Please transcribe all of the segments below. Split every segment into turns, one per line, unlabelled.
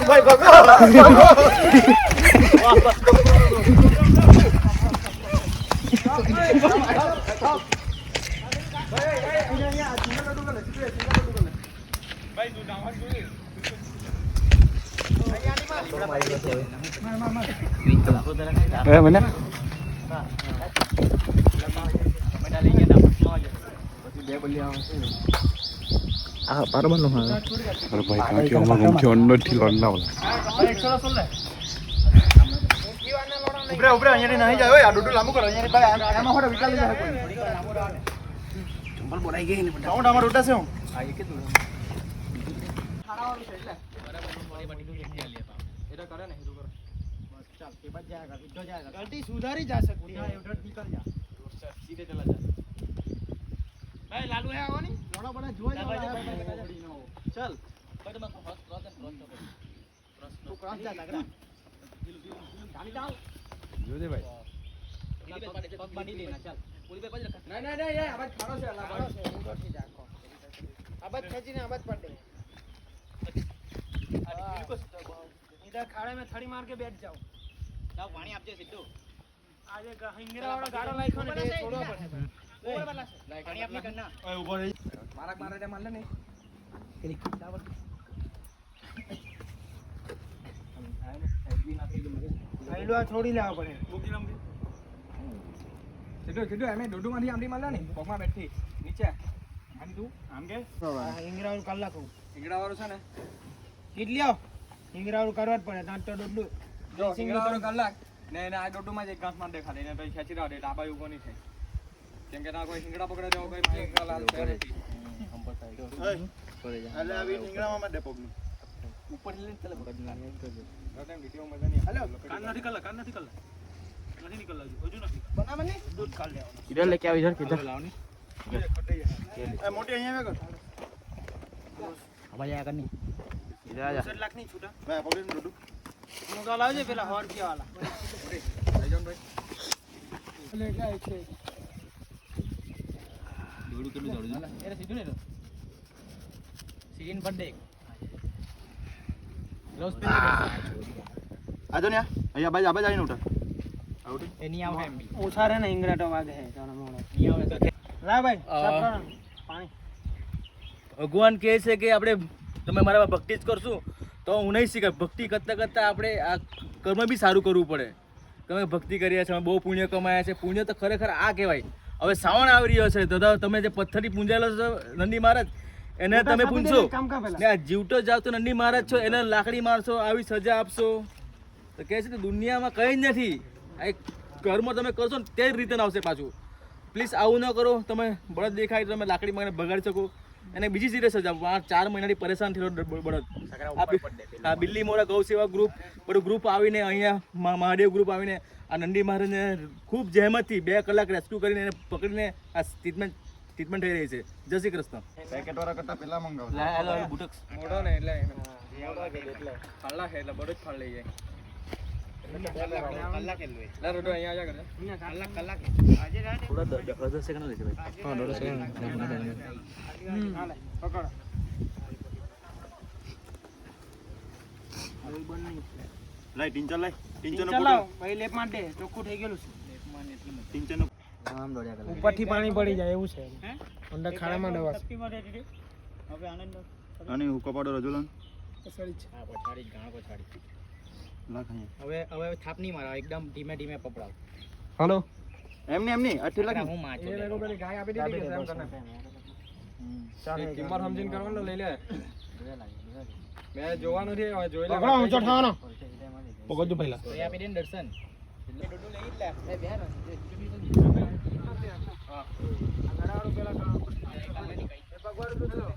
ભાઈ ભગો
મને બરાબર નું હા અરે ભાઈ કાંકી અમાર ગમ કે અન્નો થી લોડના ઓલા
ઉભરે ઉભરે અહીંયા નહીં જાય ઓય આ ડોડું લાંબુ કરો અહીંયા ભાઈ આમાં હોડે વિચારી જાય કોઈ ચંપલ બોલાઈ ગઈ ને સાઉન્ડ અમાર ઉઠા છે હું આ એક જ ખાડાવાળું છે એટલે એરા કરે ને હીરો કરો ચાલ के बाद जाएगा वीडियो जाएगा गलती सुधारी जा सकती है उधर निकल जा सीधे चला जा भाई लालू है आવો ની ઘણો બડા જોઈ चल ભાઈ તમે ક્રોસ તો ક્રોસ જા લાગરા ગાડી डाल
જો દે ભાઈ
પગ બાંધી લેના ચાલ પૂરી पे नहीं नहीं नहीं ये आवाज खाड़ो से अल्लाह खाड़ो से उधर से जाको आवाज खेचीने आवाज पड़ दे इधर खाड़े में थड़ी मार के बैठ जाओ जाओ पानी आपजे सीधो આજે હિંગરા વાળો ગાડો લાખ્યો ને તે છોડવો પડે ઓય બદલા છે પાણી આપને કરના ઓય ઉભો રહી મારક મારે તે મારલે ને કેલી દાવત આઈલો છોડી લેવા પડે મૂકી નામ સીધો સીધો એમે ડોડુ માંથી આમડી મારલા ને પગમાં બેઠી નીચે આમ તું આમ કે હિંગરા વાળો કર લાખો હિંગરા વાળો છે ને કીટ લ્યો હિંગરા વાળો કરવા જ પડે દાંત તો ડોડુ જો હિંગરા વાળો કર લાખ ને એને આ ડોડુ માં જ એક ઘાસ માર દેખાડે ને પછી ખેંચી રાડે ડાબા ઉભો નહીં થાય કેમ કે ના કોઈ હિંગડા પકડે દેવો કોઈ હિંગડા લાલ કરે હંપર થાય છોડે જા એટલે આવી હિંગડા માં દે પગનું ઉપર લઈને ચલે પકડ ના ટાઈમ વિડિયો મજા નહીં હેલો કાન નથી કર નથી નીકળ લાવજો હજુ નથી બનાવ ને દૂધ કાઢ લેવાનો ઇધર લેકે આવ ઇધર કિધર લાવની એ મોટી અહીંયા કર આવા જા કરની ઇધર આ જા 60 લાખ ની છૂટા ભાઈ પકડીને ડોડુ મુગા લાવજે પેલા 100 રૂપિયા વાળા લઈ જાવ ભાઈ લે જાય છે ડોડુ કેટલું દોડું એરે સીધું ને તો સીન પર દેખ ગ્લોવ્સ પહેરી આજો ને અહીંયા બાજ આબા જઈને ઉઠા આઉટ એ ની આવે એમ ઓછા રે ને ઇંગરાટો વાગે હે તારા મોળો ની આવે તો લા ભાઈ સાફ કરો પાણી
ભગવાન કહે છે કે આપણે તમે મારા ભક્તિ જ કરશું તો હું નહીં શીખે ભક્તિ કરતાં કરતાં આપણે આ કર્મ બી સારું કરવું પડે તમે ભક્તિ કર્યા છે બહુ પુણ્ય કમાયા છે પુણ્ય તો ખરેખર આ કહેવાય હવે શ્રાવણ આવી રહ્યો છે તો તમે જે પથ્થરથી પૂંજાયેલો છો નંદી મહારાજ એને તમે પૂંજશો ને આ જીવતો જાવ તો નંદી મહારાજ છો એને લાકડી મારશો આવી સજા આપશો તો કહે છે કે દુનિયામાં કંઈ જ નથી આ એક કર્મ તમે કરશો ને તે જ રીતે આવશે પાછું પ્લીઝ આવું ન કરો તમે બળદ દેખાય તો તમે લાકડી મારીને બગાડી શકો અને બીજી સીધે સજા 4 મહિનાથી પરેશાન થયેલો બળદ આ બિલ્લી મોરા ગૌ સેવા ગ્રુપ બધું ગ્રુપ આવીને અહીંયા મહાદેવ ગ્રુપ આવીને આ નંદી મહારાજને ખૂબ જહેમતથી 2 કલાક રેસ્ક્યુ કરીને એને પકડીને આ ટ્રીટમેન્ટ થઈ રહી છે જય શ્રી કૃષ્ણ
પેકેટ વાળા કરતા પેલા મંગાવ
લે હેલો બુટક્સ
મોડો ને એટલે ફાળલા છે એટલે બડો જ ફાળ લઈ જાય કલાક એલું લે રોડો અહીંયા આજા કરે કલાક આજે રાતે
થોડા 10 સેકન્ડ લેશે ભાઈ
હા 10 સેકન્ડ
હાલે પકડ લાઈ ટીંચર લાઈ ટીંચર નો ચલાવ ભાઈ લેપ માર દે ચોખ્ખું થઈ ગયેલું છે લેપ માર એટલે ટીંચર નો આમ દોડ્યા કરે ઉપરથી પાણી પડી જાય એવું છે હે અંદર ખાડામાં દવા શક્તિ મારે દીધી હવે આનંદ અને હુકો પાડો રજુલન સડી છે હા પછાડી ગાણ પછાડી લાખ અહીંયા હવે થાપ નહીં મારા એકદમ ધીમે ધીમે પકડાવ
હાલો
એમની અઠી લાખ
હું માચો
એ લોકો પેલી ગાય આપી દીધી કે એમ કરને ચાલ કિંમત સમજીને કરવાનું લઈ લે મે જોવાનું છે હવે જોઈ લે પકડો ઊંચો થવાનો પકડ દો પહેલા
એ આપી દે દર્શન ડોડુ લઈ લે એ બેન હા
ગડાવાળો પેલા કામ એ પગવાડ તો લો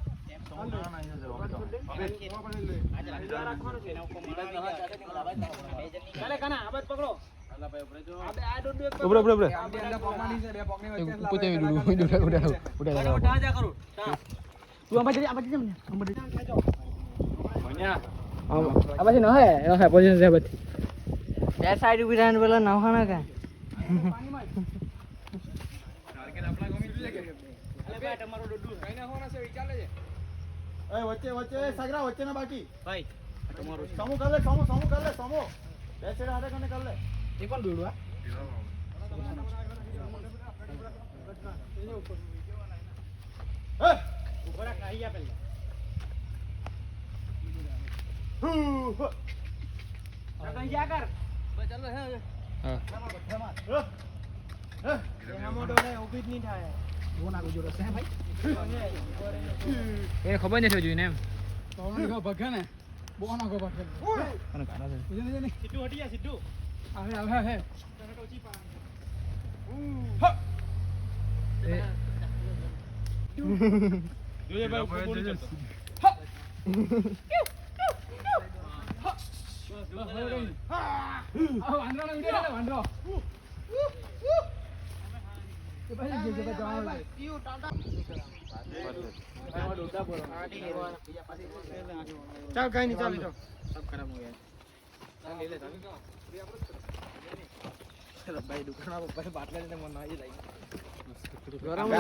સાઈડ ઉભી રહેને પેલા નવખાના કા
વચ્ચે વચ્ચે સાગરા વચ્ચે ના બાકી
ભાઈ સમૂહ કર લે સમૂહ કર લે સમૂહ બે છેડે હાથે કને કર લે
એ કોણ દોડવા ઉપર ખાઈ ગયા પેલા કઈ જા કર
ચાલો હે
ઉભી જ નહીં થાય
એ ખબર નથી જોઈને એમ
સીધું હટી જા સીધું જોઈએ ભાઈ ઉપર બોલી જતો ચાલ કઈ નહીં ચાલ લીધો સબ ખરાબ હો ગયા ચાલ લે લે ચાલ ભાઈ દુકાન પર બાટલા લઈને મને આવી જાય ગરમ